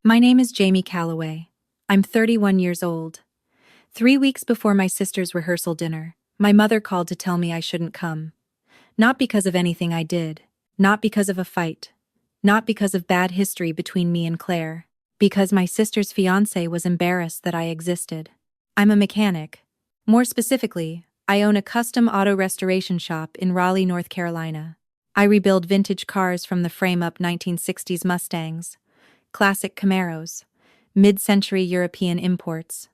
My name is Jamie Calloway. I'm 31 years old. 3 weeks before my sister's rehearsal dinner, my mother called to tell me I shouldn't come. Not because of anything I did. Not because of a fight. Not because of bad history between me and Claire. Because my sister's fiancé was embarrassed that I existed. I'm a mechanic. More specifically, I own a custom auto restoration shop in Raleigh, North Carolina. I rebuild vintage cars from the frame-up 1960s Mustangs, classic Camaros, mid-century European imports.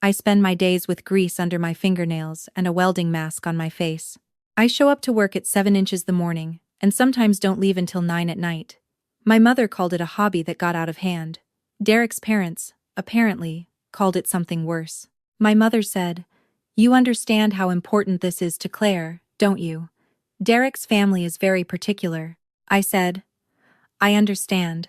I spend my days with grease under my fingernails and a welding mask on my face. I show up to work at 7 inches the morning, and sometimes don't leave until 9 at night. My mother called it a hobby that got out of hand. Derek's parents, apparently, called it something worse. My mother said, "You understand how important this is to Claire, don't you? Derek's family is very particular." I said, "I understand."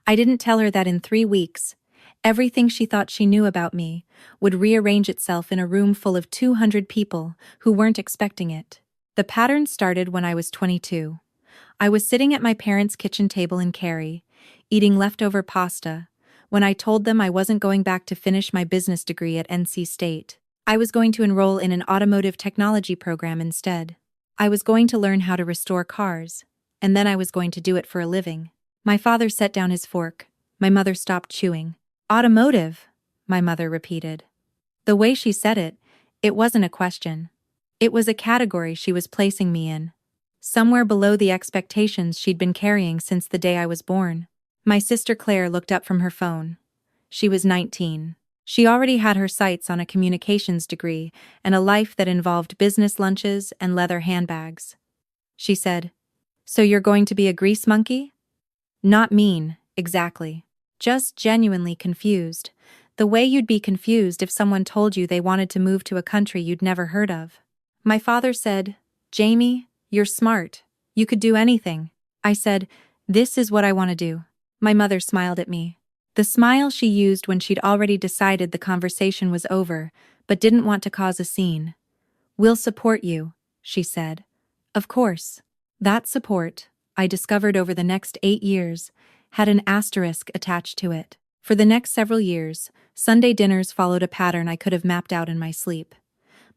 I didn't tell her that in 3 weeks, everything she thought she knew about me would rearrange itself in a room full of 200 people who weren't expecting it. The pattern started when I was 22. I was sitting at my parents' kitchen table in Cary, eating leftover pasta, when I told them I wasn't going back to finish my business degree at NC State. I was going to enroll in an automotive technology program instead. I was going to learn how to restore cars, and then I was going to do it for a living. My father set down his fork. My mother stopped chewing. "Automotive," my mother repeated. The way she said it, it wasn't a question. It was a category she was placing me in, somewhere below the expectations she'd been carrying since the day I was born. My sister Claire looked up from her phone. She was 19. She already had her sights on a communications degree and a life that involved business lunches and leather handbags. She said, "So you're going to be a grease monkey?" Not mean, exactly. Just genuinely confused. The way you'd be confused if someone told you they wanted to move to a country you'd never heard of. My father said, "Jamie, you're smart. You could do anything." I said, "This is what I want to do." My mother smiled at me. The smile she used when she'd already decided the conversation was over, but didn't want to cause a scene. "We'll support you," she said. Of course. That support, I discovered over the next 8 years, had an asterisk attached to it. For the next several years, Sunday dinners followed a pattern I could have mapped out in my sleep.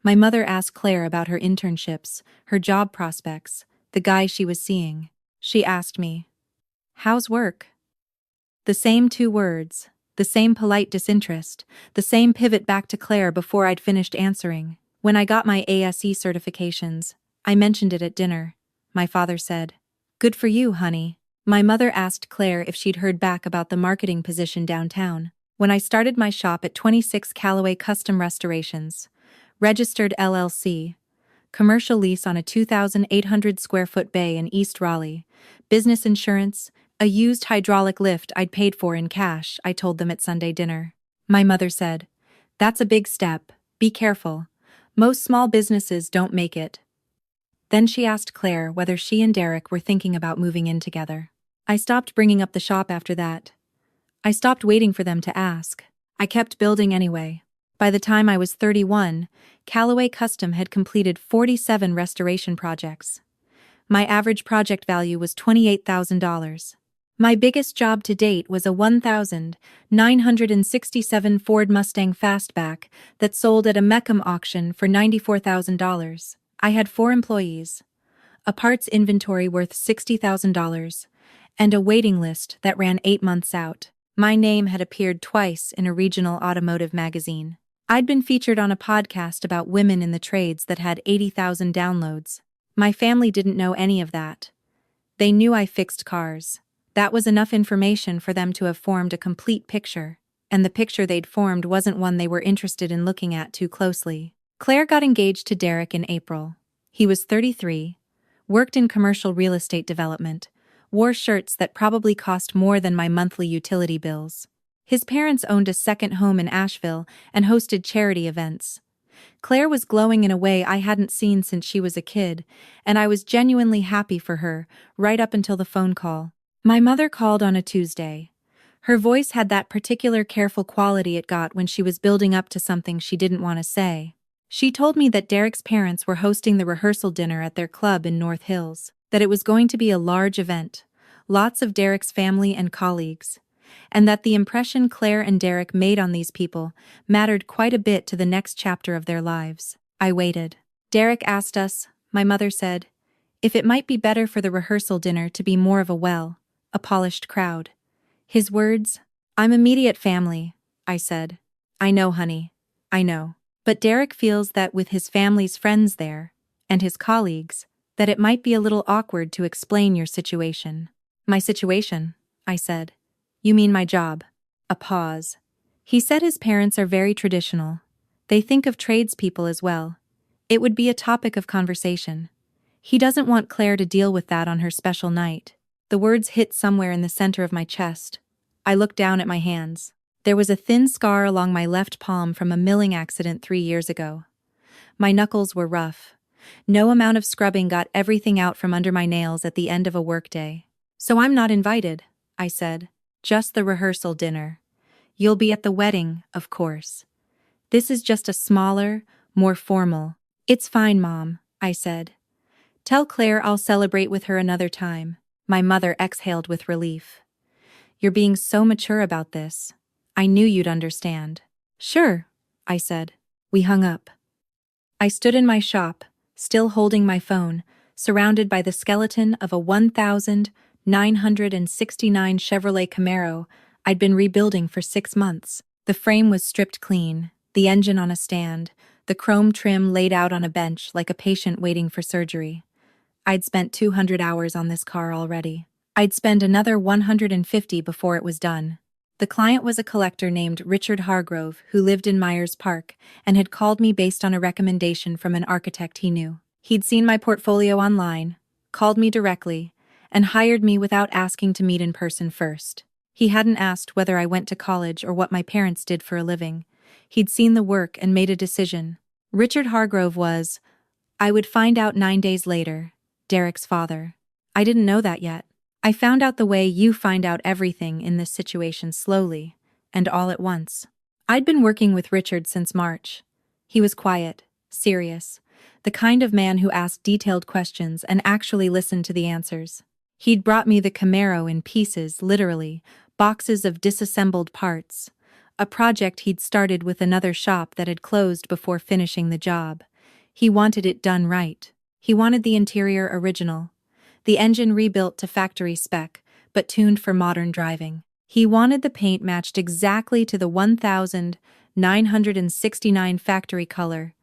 My mother asked Claire about her internships, her job prospects, the guy she was seeing. She asked me, "How's work?" The same 2 words, the same polite disinterest, the same pivot back to Claire before I'd finished answering. When I got my ASE certifications, I mentioned it at dinner. My father said, "Good for you, honey." My mother asked Claire if she'd heard back about the marketing position downtown. When I started my shop at 26 Calloway Custom Restorations, registered LLC, commercial lease on a 2,800 square foot bay in East Raleigh, business insurance, a used hydraulic lift I'd paid for in cash, I told them at Sunday dinner. My mother said, "That's a big step, be careful. Most small businesses don't make it." Then she asked Claire whether she and Derek were thinking about moving in together. I stopped bringing up the shop after that. I stopped waiting for them to ask. I kept building anyway. By the time I was 31, Calloway Custom had completed 47 restoration projects. My average project value was $28,000. My biggest job to date was a 1,967 Ford Mustang Fastback that sold at a Mecum auction for $94,000. I had 4 employees, a parts inventory worth $60,000, and a waiting list that ran 8 months out. My name had appeared twice in a regional automotive magazine. I'd been featured on a podcast about women in the trades that had 80,000 downloads. My family didn't know any of that. They knew I fixed cars. That was enough information for them to have formed a complete picture, and the picture they'd formed wasn't one they were interested in looking at too closely. Claire got engaged to Derek in April. He was 33, worked in commercial real estate development, wore shirts that probably cost more than my monthly utility bills. His parents owned a second home in Asheville and hosted charity events. Claire was glowing in a way I hadn't seen since she was a kid, and I was genuinely happy for her, right up until the phone call. My mother called on a Tuesday. Her voice had that particular careful quality it got when she was building up to something she didn't want to say. She told me that Derek's parents were hosting the rehearsal dinner at their club in North Hills, that it was going to be a large event, lots of Derek's family and colleagues. and that the impression Claire and Derek made on these people mattered quite a bit to the next chapter of their lives. I waited. Derek asked us, my mother said, if it might be better for the rehearsal dinner to be more of a polished crowd. His words, I'm immediate family, I said. I know, honey. I know. But Derek feels that with his family's friends there, and his colleagues, that it might be a little awkward to explain your situation. My situation, I said. You mean my job. A pause. He said his parents are very traditional. They think of tradespeople as well. It would be a topic of conversation. He doesn't want Claire to deal with that on her special night. The words hit somewhere in the center of my chest. I looked down at my hands. There was a thin scar along my left palm from a milling accident 3 years ago. My knuckles were rough. No amount of scrubbing got everything out from under my nails at the end of a workday. So I'm not invited, I said. Just the rehearsal dinner. You'll be at the wedding, of course. This is just a smaller, more formal. It's fine, Mom, I said. Tell Claire I'll celebrate with her another time. My mother exhaled with relief. You're being so mature about this. I knew you'd understand. Sure, I said. We hung up. I stood in my shop, still holding my phone, surrounded by the skeleton of a 1969 Chevrolet Camaro I'd been rebuilding for 6 months. The frame was stripped clean, the engine on a stand, the chrome trim laid out on a bench like a patient waiting for surgery. I'd spent 200 hours on this car already. I'd spend another 150 before it was done. The client was a collector named Richard Hargrove who lived in Myers Park and had called me based on a recommendation from an architect he knew. He'd seen my portfolio online, called me directly, and hired me without asking to meet in person first. He hadn't asked whether I went to college or what my parents did for a living. He'd seen the work and made a decision. Richard Hargrove was, I would find out 9 days later, Derek's father. I didn't know that yet. I found out the way you find out everything in this situation slowly, and all at once. I'd been working with Richard since March. He was quiet, serious, the kind of man who asked detailed questions and actually listened to the answers. He'd brought me the Camaro in pieces, literally, boxes of disassembled parts, a project he'd started with another shop that had closed before finishing the job. He wanted it done right. He wanted the interior original, the engine rebuilt to factory spec, but tuned for modern driving. He wanted the paint matched exactly to the 1969 factory color,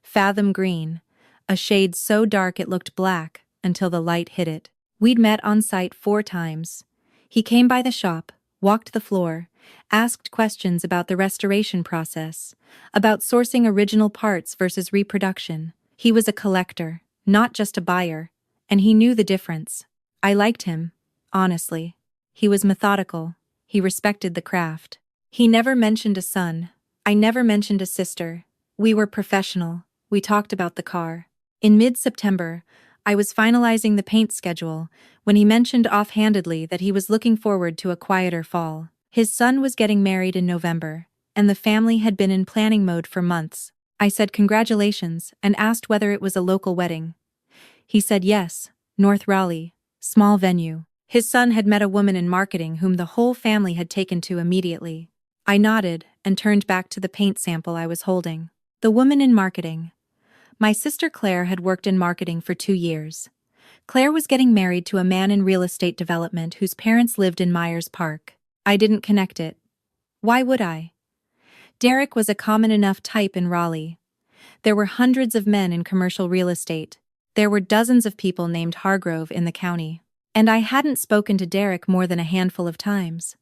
Fathom Green, a shade so dark it looked black until the light hit it. We'd met on site 4 times. He came by the shop, walked the floor, asked questions about the restoration process, about sourcing original parts versus reproduction. He was a collector, not just a buyer, and he knew the difference. I liked him, honestly. He was methodical. He respected the craft. He never mentioned a son. I never mentioned a sister. We were professional. We talked about the car. In mid-September, I was finalizing the paint schedule when he mentioned offhandedly that he was looking forward to a quieter fall. His son was getting married in November, and the family had been in planning mode for months. I said congratulations and asked whether it was a local wedding. He said yes, North Raleigh, small venue. His son had met a woman in marketing whom the whole family had taken to immediately. I nodded and turned back to the paint sample I was holding. The woman in marketing. My sister Claire had worked in marketing for 2 years. Claire was getting married to a man in real estate development whose parents lived in Myers Park. I didn't connect it. Why would I? Derek was a common enough type in Raleigh. There were hundreds of men in commercial real estate. There were dozens of people named Hargrove in the county. And I hadn't spoken to Derek more than a handful of times.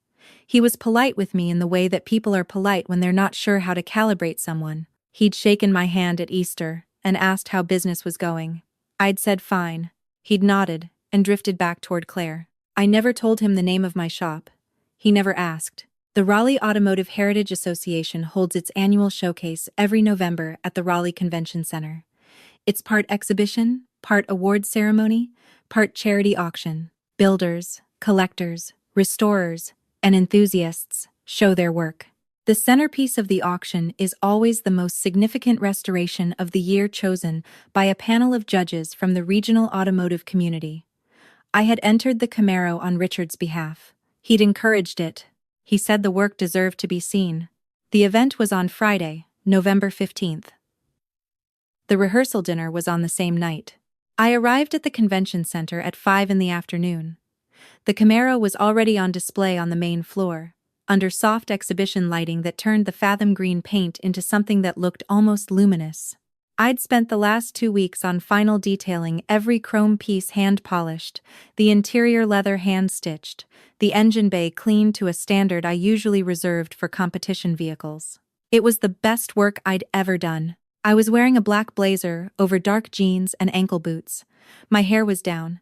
He was polite with me in the way that people are polite when they're not sure how to calibrate someone. He'd shaken my hand at Easter and asked how business was going. I'd said fine. He'd nodded and drifted back toward Claire. I never told him the name of my shop. He never asked. The Raleigh Automotive Heritage Association holds its annual showcase every November at the Raleigh Convention Center. It's part exhibition, part award ceremony, part charity auction. Builders, collectors, restorers, and enthusiasts show their work. The centerpiece of the auction is always the most significant restoration of the year chosen by a panel of judges from the regional automotive community. I had entered the Camaro on Richard's behalf. He'd encouraged it. He said the work deserved to be seen. The event was on Friday, November 15th. The rehearsal dinner was on the same night. I arrived at the convention center at 5 in the afternoon. The Camaro was already on display on the main floor, under soft exhibition lighting that turned the fathom green paint into something that looked almost luminous. I'd spent the last 2 weeks on final detailing, every chrome piece hand-polished, the interior leather hand-stitched, the engine bay cleaned to a standard I usually reserved for competition vehicles. It was the best work I'd ever done. I was wearing a black blazer over dark jeans and ankle boots. My hair was down.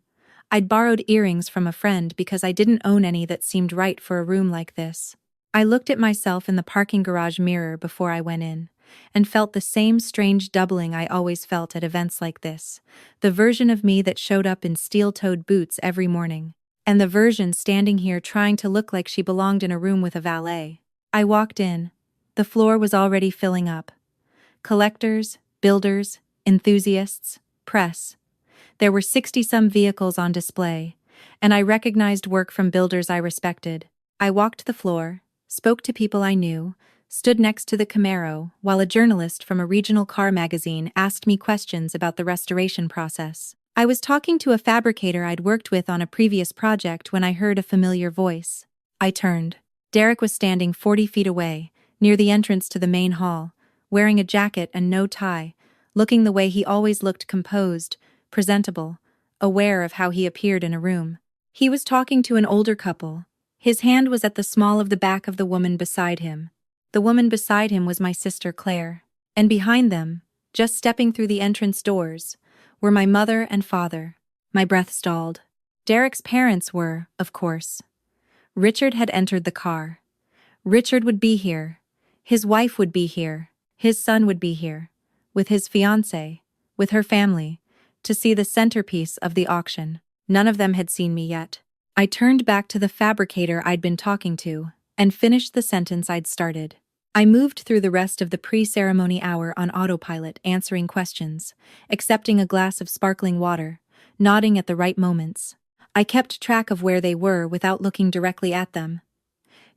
I'd borrowed earrings from a friend because I didn't own any that seemed right for a room like this. I looked at myself in the parking garage mirror before I went in, and felt the same strange doubling I always felt at events like this, the version of me that showed up in steel-toed boots every morning, and the version standing here trying to look like she belonged in a room with a valet. I walked in. The floor was already filling up. Collectors, builders, enthusiasts, press. There were 60-some vehicles on display, and I recognized work from builders I respected. I walked the floor, spoke to people I knew, stood next to the Camaro, while a journalist from a regional car magazine asked me questions about the restoration process. I was talking to a fabricator I'd worked with on a previous project when I heard a familiar voice. I turned. Derek was standing 40 feet away, near the entrance to the main hall, wearing a jacket and no tie, looking the way he always looked, composed, presentable, aware of how he appeared in a room. He was talking to an older couple. His hand was at the small of the back of the woman beside him. The woman beside him was my sister Claire. And behind them, just stepping through the entrance doors, were my mother and father. My breath stalled. Derek's parents were, of course. Richard had entered the car. Richard would be here. His wife would be here. His son would be here. With his fiancé. With her family. To see the centerpiece of the auction. None of them had seen me yet. I turned back to the fabricator I'd been talking to, and finished the sentence I'd started. I moved through the rest of the pre-ceremony hour on autopilot, answering questions, accepting a glass of sparkling water, nodding at the right moments. I kept track of where they were without looking directly at them.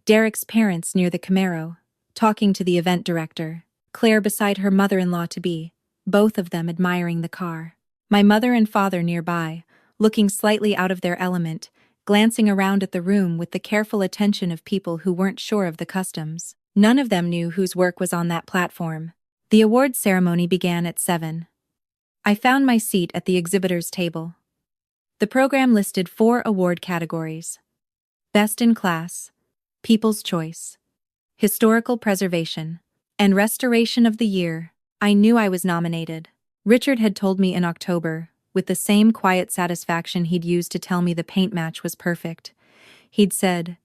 Derek's parents near the Camaro, talking to the event director. Claire beside her mother-in-law-to-be, both of them admiring the car. My mother and father nearby, looking slightly out of their element, glancing around at the room with the careful attention of people who weren't sure of the customs. None of them knew whose work was on that platform. The awards ceremony began at 7. I found my seat at the exhibitors' table. The program listed 4 award categories: Best in Class, People's Choice, Historical Preservation, and Restoration of the Year. I knew I was nominated. Richard had told me in October, with the same quiet satisfaction he'd used to tell me the paint match was perfect. He'd said,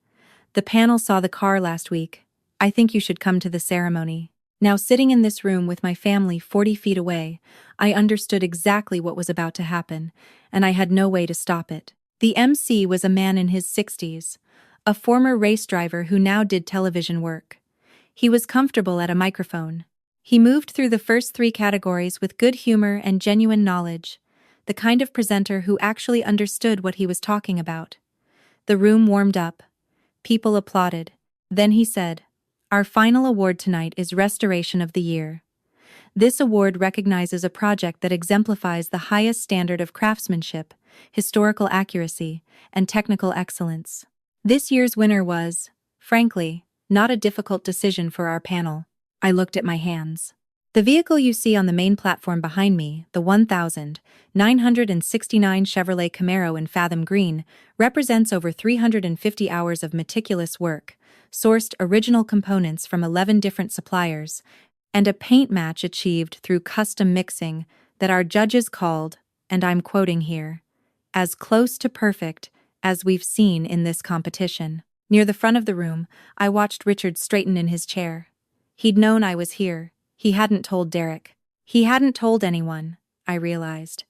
"The panel saw the car last week. I think you should come to the ceremony." Now, sitting in this room with my family 40 feet away, I understood exactly what was about to happen, and I had no way to stop it. The MC was a man in his 60s, a former race driver who now did television work. He was comfortable at a microphone. He moved through the first 3 categories with good humor and genuine knowledge, the kind of presenter who actually understood what he was talking about. The room warmed up. People applauded. Then he said, "Our final award tonight is Restoration of the Year. This award recognizes a project that exemplifies the highest standard of craftsmanship, historical accuracy, and technical excellence." This year's winner was, frankly, not a difficult decision for our panel. I looked at my hands. The vehicle you see on the main platform behind me, the 1969 Chevrolet Camaro in Fathom Green, represents over 350 hours of meticulous work, sourced original components from 11 different suppliers, and a paint match achieved through custom mixing that our judges called, and I'm quoting here, "as close to perfect as we've seen in this competition." Near the front of the room, I watched Richard straighten in his chair. He'd known I was here. He hadn't told Derek. He hadn't told anyone, I realized.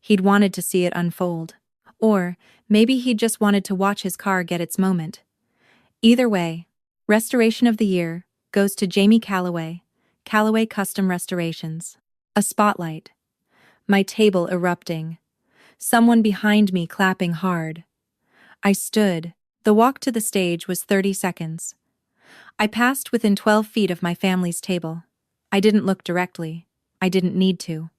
He'd wanted to see it unfold. Or maybe he'd just wanted to watch his car get its moment. Either way, Restoration of the Year goes to Jamie Calloway, Calloway Custom Restorations. A spotlight. My table erupting. Someone behind me clapping hard. I stood, The walk to the stage was 30 seconds. I passed within 12 feet of my family's table. I didn't look directly. I didn't need to.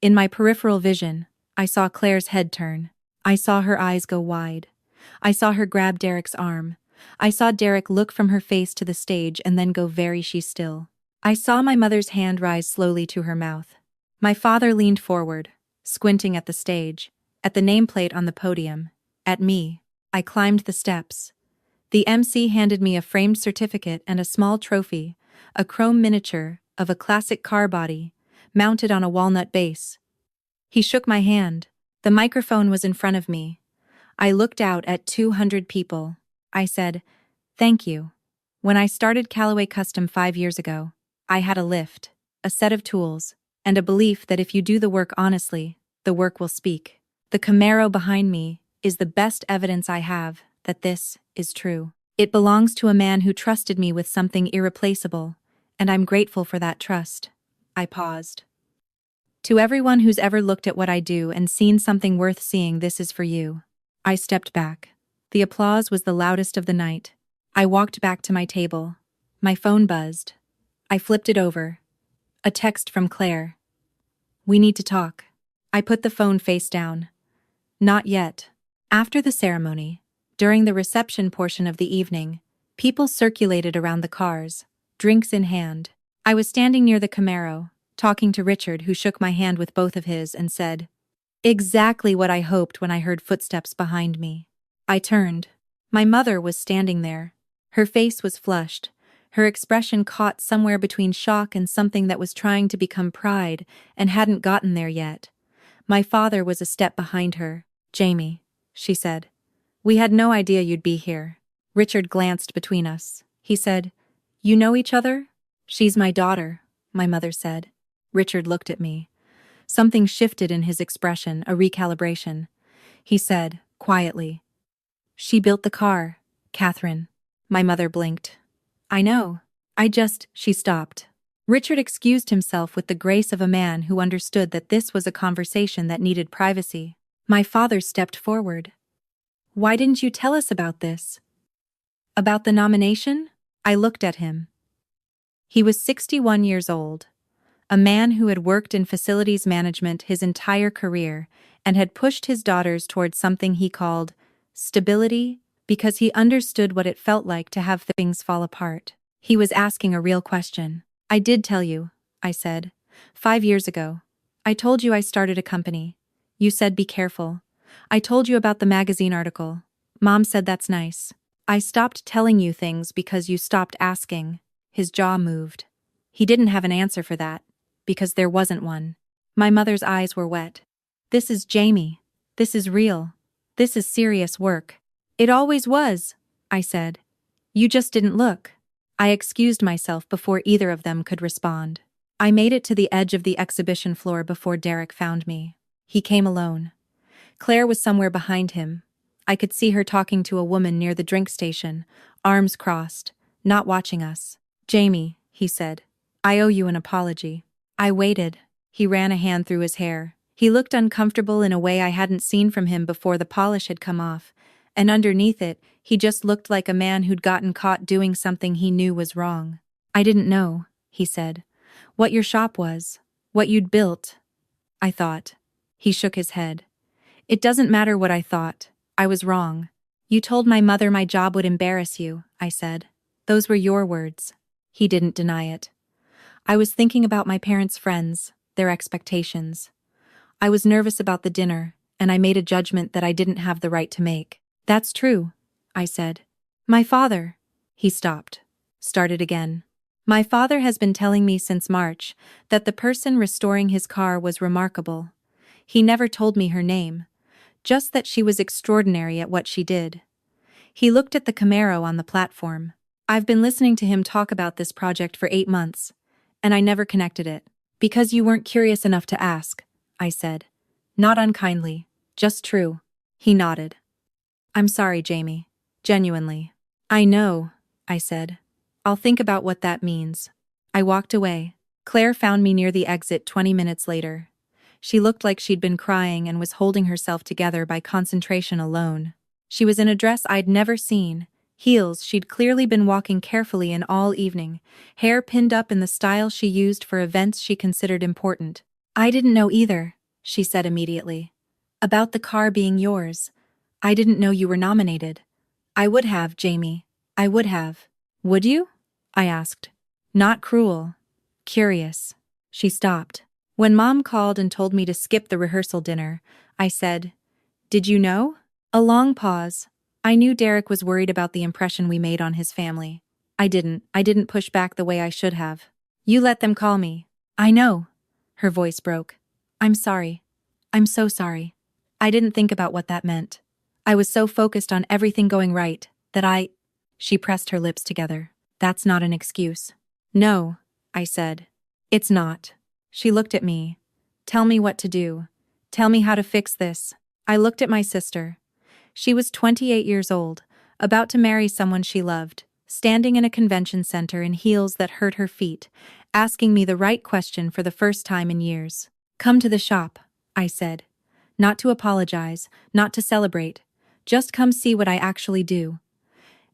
In my peripheral vision, I saw Claire's head turn. I saw her eyes go wide. I saw her grab Derek's arm. I saw Derek look from her face to the stage and then go very still. I saw my mother's hand rise slowly to her mouth. My father leaned forward, squinting at the stage, at the nameplate on the podium, at me. I climbed the steps. The MC handed me a framed certificate and a small trophy, a chrome miniature of a classic car body, mounted on a walnut base. He shook my hand. The microphone was in front of me. I looked out at 200 people. I said, "Thank you." When I started Calloway Custom 5 years ago, I had a lift, a set of tools, and a belief that if you do the work honestly, the work will speak. The Camaro behind me is the best evidence I have that this is true. It belongs to a man who trusted me with something irreplaceable, and I'm grateful for that trust. I paused. To everyone who's ever looked at what I do and seen something worth seeing, this is for you. I stepped back. The applause was the loudest of the night. I walked back to my table. My phone buzzed. I flipped it over. A text from Claire. "We need to talk." I put the phone face down. Not yet. After the ceremony, during the reception portion of the evening, people circulated around the cars, drinks in hand. I was standing near the Camaro, talking to Richard, who shook my hand with both of his and said, "Exactly what I hoped," when I heard footsteps behind me. I turned. My mother was standing there. Her face was flushed, her expression caught somewhere between shock and something that was trying to become pride and hadn't gotten there yet. My father was a step behind her. "Jamie," she said, "we had no idea you'd be here." Richard glanced between us. He said, "You know each other?" "She's my daughter," my mother said. Richard looked at me. Something shifted in his expression, a recalibration. He said, quietly, "She built the car, Catherine." My mother blinked. "I know. She stopped. Richard excused himself with the grace of a man who understood that this was a conversation that needed privacy. My father stepped forward. "Why didn't you tell us about this?" "About the nomination?" I looked at him. He was 61 years old. A man who had worked in facilities management his entire career and had pushed his daughters towards something he called stability because he understood what it felt like to have things fall apart. He was asking a real question. "I did tell you," I said. 5 years ago. I told you I started a company. You said be careful. I told you about the magazine article. Mom said that's nice. I stopped telling you things because you stopped asking." His jaw moved. He didn't have an answer for that, because there wasn't one. My mother's eyes were wet. "This is Jamie. This is real. This is serious work." "It always was," I said. "You just didn't look." I excused myself before either of them could respond. I made it to the edge of the exhibition floor before Derek found me. He came alone. Claire was somewhere behind him. I could see her talking to a woman near the drink station, arms crossed, not watching us. "Jamie," he said, "I owe you an apology." I waited. He ran a hand through his hair. He looked uncomfortable in a way I hadn't seen from him before the polish had come off, and underneath it, he just looked like a man who'd gotten caught doing something he knew was wrong. "I didn't know," he said, "what your shop was, what you'd built." I thought. He shook his head. "It doesn't matter what I thought. I was wrong. You told my mother my job would embarrass you," I said. "Those were your words." He didn't deny it. I was thinking about my parents' friends, their expectations. I was nervous about the dinner, and I made a judgment that I didn't have the right to make. "That's true," I said. "My father." He stopped. Started again. "My father has been telling me since March that the person restoring his car was remarkable. He never told me her name, just that she was extraordinary at what she did." He looked at the Camaro on the platform. "I've been listening to him talk about this project for 8 months, and I never connected it." "Because you weren't curious enough to ask," I said. Not unkindly, just true. He nodded. "I'm sorry, Jamie. Genuinely." "I know," I said. "I'll think about what that means." I walked away. Claire found me near the exit 20 minutes later. She looked like she'd been crying and was holding herself together by concentration alone. She was in a dress I'd never seen, heels she'd clearly been walking carefully in all evening, hair pinned up in the style she used for events she considered important. "I didn't know either," she said immediately. "About the car being yours. I didn't know you were nominated." "I would have, Jamie. I would have." "Would you?" I asked. Not cruel. Curious. She stopped. When Mom called and told me to skip the rehearsal dinner, I said, "Did you know?" A long pause. I knew Derek was worried about the impression we made on his family. I didn't push back the way I should have. "You let them call me." "I know." Her voice broke. "I'm sorry. I'm so sorry. I didn't think about what that meant. I was so focused on everything going right that." She pressed her lips together. "That's not an excuse." "No," I said. "It's not." She looked at me. "Tell me what to do. Tell me how to fix this." I looked at my sister. She was 28 years old, about to marry someone she loved, standing in a convention center in heels that hurt her feet, asking me the right question for the first time in years. "Come to the shop," I said. "Not to apologize, not to celebrate. Just come see what I actually do.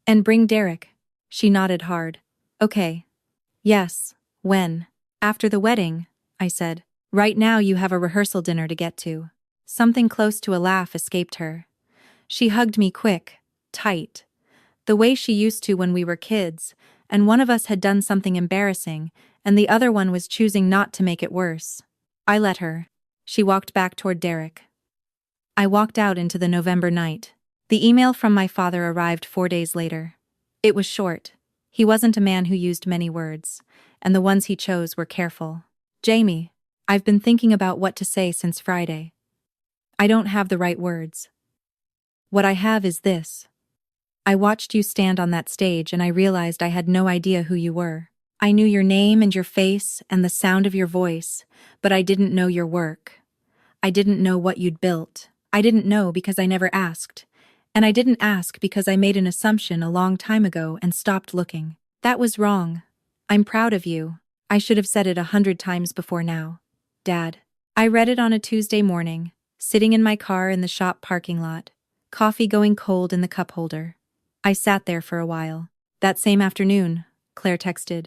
And bring Derek." She nodded hard. "Okay. Yes. When?" "After the wedding," I said. "Right now you have a rehearsal dinner to get to." Something close to a laugh escaped her. She hugged me quick, tight, the way she used to when we were kids, and one of us had done something embarrassing, and the other one was choosing not to make it worse. I let her. She walked back toward Derek. I walked out into the November night. The email from my father arrived 4 days later. It was short. He wasn't a man who used many words, and the ones he chose were careful. "Jamie, I've been thinking about what to say since Friday. I don't have the right words. What I have is this. I watched you stand on that stage and I realized I had no idea who you were. I knew your name and your face and the sound of your voice, but I didn't know your work. I didn't know what you'd built. I didn't know because I never asked. And I didn't ask because I made an assumption a long time ago and stopped looking. That was wrong. I'm proud of you. I should have said it 100 times before now. Dad." I read it on a Tuesday morning, sitting in my car in the shop parking lot, coffee going cold in the cup holder. I sat there for a while. That same afternoon, Claire texted,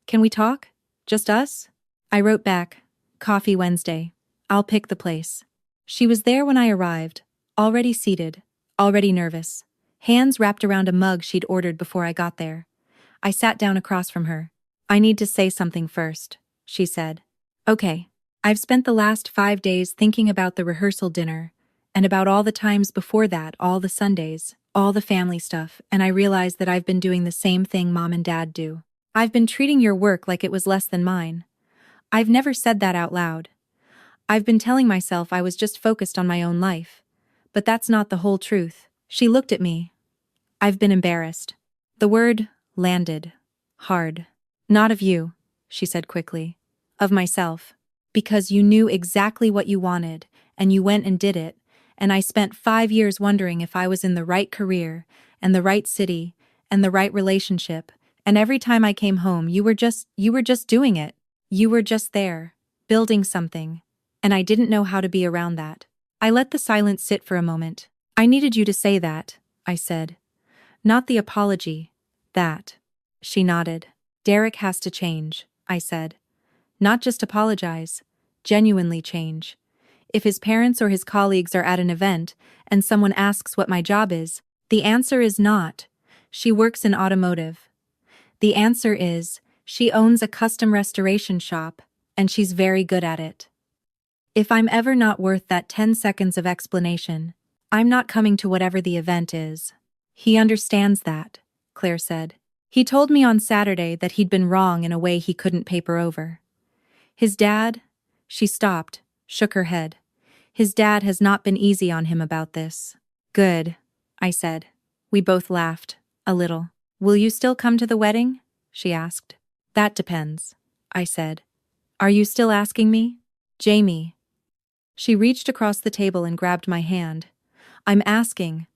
"Can we talk? Just us?" I wrote back, "Coffee Wednesday. I'll pick the place." She was there when I arrived, already seated, already nervous, hands wrapped around a mug she'd ordered before I got there. I sat down across from her. "I need to say something first," she said. "Okay." I've spent the last 5 days thinking about the rehearsal dinner, and about all the times before that, all the Sundays, all the family stuff, and I realized that I've been doing the same thing Mom and Dad do. I've been treating your work like it was less than mine. I've never said that out loud. I've been telling myself I was just focused on my own life. But that's not the whole truth. She looked at me. "I've been embarrassed." The word landed. Hard. "Not of you," she said quickly. "Of myself. Because you knew exactly what you wanted, and you went and did it, and I spent 5 years wondering if I was in the right career, and the right city, and the right relationship, and every time I came home you were just doing it. You were just there, building something, and I didn't know how to be around that." I let the silence sit for a moment. "I needed you to say that," I said. "Not the apology. That." She nodded. "Derek has to change," I said. "Not just apologize, genuinely change. If his parents or his colleagues are at an event and someone asks what my job is, the answer is not, 'She works in automotive.' The answer is, 'She owns a custom restoration shop, and she's very good at it.' If I'm ever not worth that 10 seconds of explanation, I'm not coming to whatever the event is." "He understands that," Claire said. "He told me on Saturday that he'd been wrong in a way he couldn't paper over. His dad," she stopped, shook her head. "His dad has not been easy on him about this." "Good," I said. We both laughed, a little. "Will you still come to the wedding?" she asked. "That depends," I said. "Are you still asking me?" "Jamie." She reached across the table and grabbed my hand. I'm asking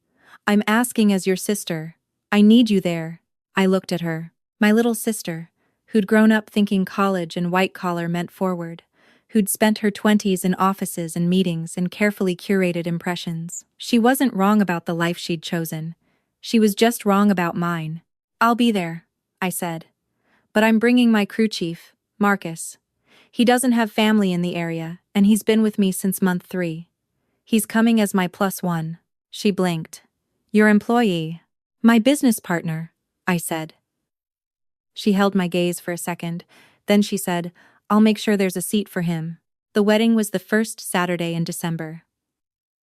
as your sister. I need you there." I looked at her. My little sister, who'd grown up thinking college and white collar meant forward, who'd spent her 20s in offices and meetings and carefully curated impressions. She wasn't wrong about the life she'd chosen. She was just wrong about mine. "I'll be there," I said. "But I'm bringing my crew chief, Marcus. He doesn't have family in the area, and he's been with me since month 3. He's coming as my +1. She blinked. "Your employee?" "My business partner," I said. She held my gaze for a second, then she said, "I'll make sure there's a seat for him." The wedding was the first Saturday in December.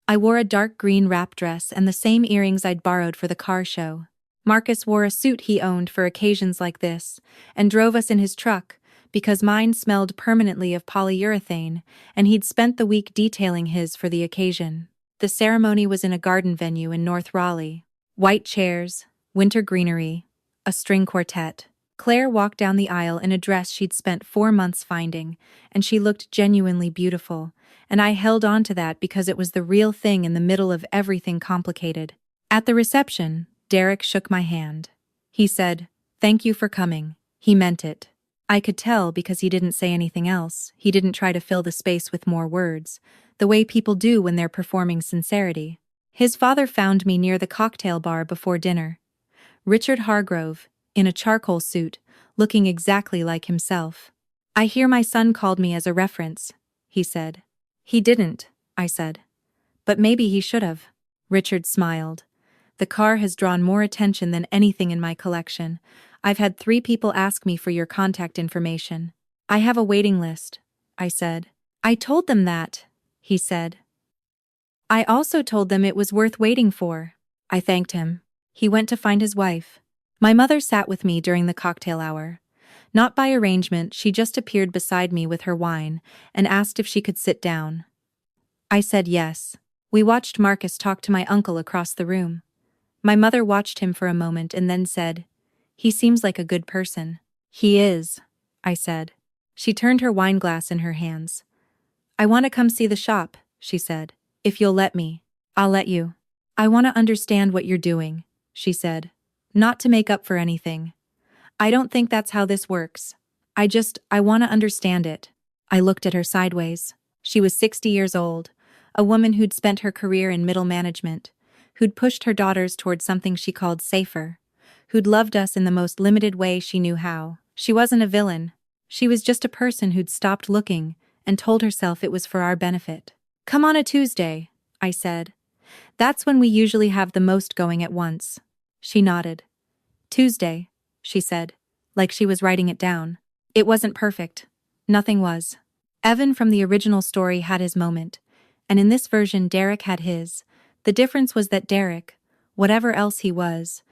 I wore a dark green wrap dress and the same earrings I'd borrowed for the car show. Marcus wore a suit he owned for occasions like this, and drove us in his truck, because mine smelled permanently of polyurethane, and he'd spent the week detailing his for the occasion. The ceremony was in a garden venue in North Raleigh. White chairs, winter greenery, a string quartet. Claire walked down the aisle in a dress she'd spent 4 months finding, and she looked genuinely beautiful, and I held on to that because it was the real thing in the middle of everything complicated. At the reception, Derek shook my hand. He said, "Thank you for coming." He meant it. I could tell because he didn't say anything else. He didn't try to fill the space with more words, the way people do when they're performing sincerity. His father found me near the cocktail bar before dinner. Richard Hargrove, in a charcoal suit, looking exactly like himself. "I hear my son called me as a reference," he said. "He didn't," I said. "But maybe he should have." Richard smiled. "The car has drawn more attention than anything in my collection. I've had 3 people ask me for your contact information." "I have a waiting list," I said. "I told them that," he said. "I also told them it was worth waiting for." I thanked him. He went to find his wife. My mother sat with me during the cocktail hour. Not by arrangement, she just appeared beside me with her wine and asked if she could sit down. I said yes. We watched Marcus talk to my uncle across the room. My mother watched him for a moment and then said, "He seems like a good person." "He is," I said. She turned her wine glass in her hands. "I want to come see the shop," she said. "If you'll let me." "I'll let you." "I want to understand what you're doing," she said. "Not to make up for anything. I don't think that's how this works. I want to understand it." I looked at her sideways. She was 60 years old, a woman who'd spent her career in middle management, who'd pushed her daughters toward something she called safer, who'd loved us in the most limited way she knew how. She wasn't a villain. She was just a person who'd stopped looking and told herself it was for our benefit. "Come on a Tuesday," I said. "That's when we usually have the most going at once." She nodded. "Tuesday," she said, like she was writing it down. It wasn't perfect. Nothing was. Evan from the original story had his moment, and in this version Derek had his. The difference was that Derek, whatever else he was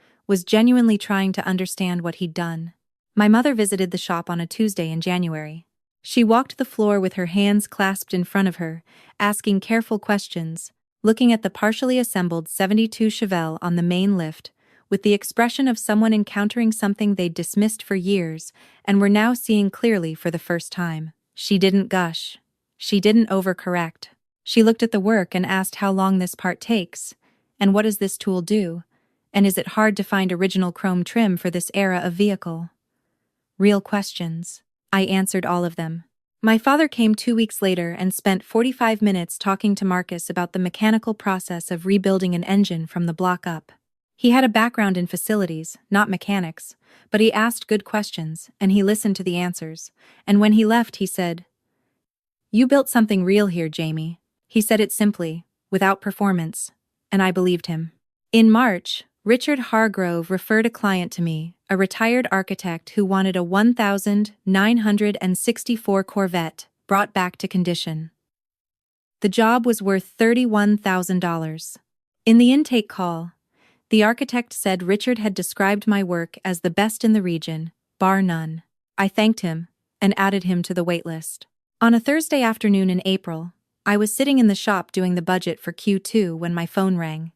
genuinely trying to understand what he'd done. My mother visited the shop on a Tuesday in January. She walked the floor with her hands clasped in front of her, asking careful questions, looking at the partially assembled 72 Chevelle on the main lift, with the expression of someone encountering something they'd dismissed for years and were now seeing clearly for the first time. She didn't gush. She didn't overcorrect. She looked at the work and asked how long this part takes, and what does this tool do, and is it hard to find original chrome trim for this era of vehicle? Real questions. I answered all of them. My father came 2 weeks later and spent 45 minutes talking to Marcus about the mechanical process of rebuilding an engine from the block up. He had a background in facilities, not mechanics, but he asked good questions, and he listened to the answers, and when he left he said, "You built something real here, Jamie." He said it simply, without performance, and I believed him. In March, Richard Hargrove referred a client to me, a retired architect who wanted a 1964 Corvette brought back to condition. The job was worth $31,000. In the intake call, the architect said Richard had described my work as the best in the region, bar none. I thanked him and added him to the waitlist. On a Thursday afternoon in April, I was sitting in the shop doing the budget for Q2 when my phone rang.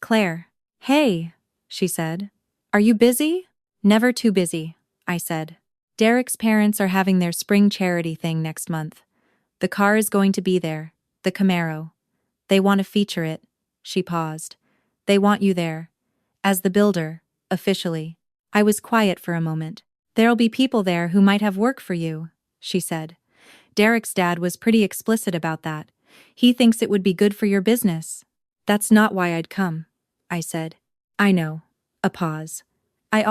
"Claire." "Hey," she said. "Are you busy?" "Never too busy," I said. "Derek's parents are having their spring charity thing next month. The car is going to be there, the Camaro. They want to feature it." She paused. "They want you there. As the builder, officially." I was quiet for a moment. "There'll be people there who might have work for you," she said. Derek's dad was pretty explicit about that. He thinks it would be good for your business. That's not why I'd come, I said. I know. A pause. I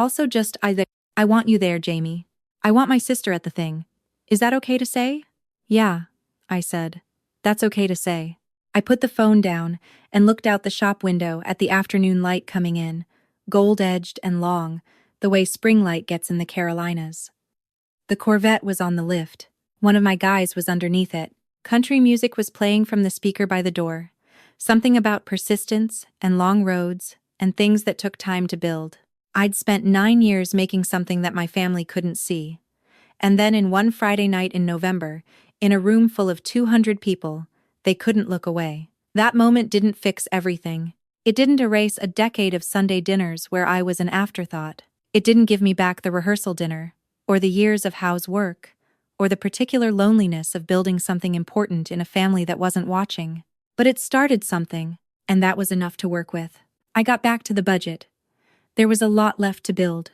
want you there, Jamie. I want my sister at the thing. Is that okay to say? Yeah, I said. That's okay to say. I put the phone down and looked out the shop window at the afternoon light coming in, gold-edged and long, the way spring light gets in the Carolinas. The Corvette was on the lift. One of my guys was underneath it. Country music was playing from the speaker by the door. Something about persistence and long roads and things that took time to build. I'd spent 9 years making something that my family couldn't see. And then in one Friday night in November, in a room full of 200 people, they couldn't look away. That moment didn't fix everything. It didn't erase a decade of Sunday dinners where I was an afterthought. It didn't give me back the rehearsal dinner, or the years of house work, or the particular loneliness of building something important in a family that wasn't watching. But it started something, and that was enough to work with. I got back to the budget. There was a lot left to build.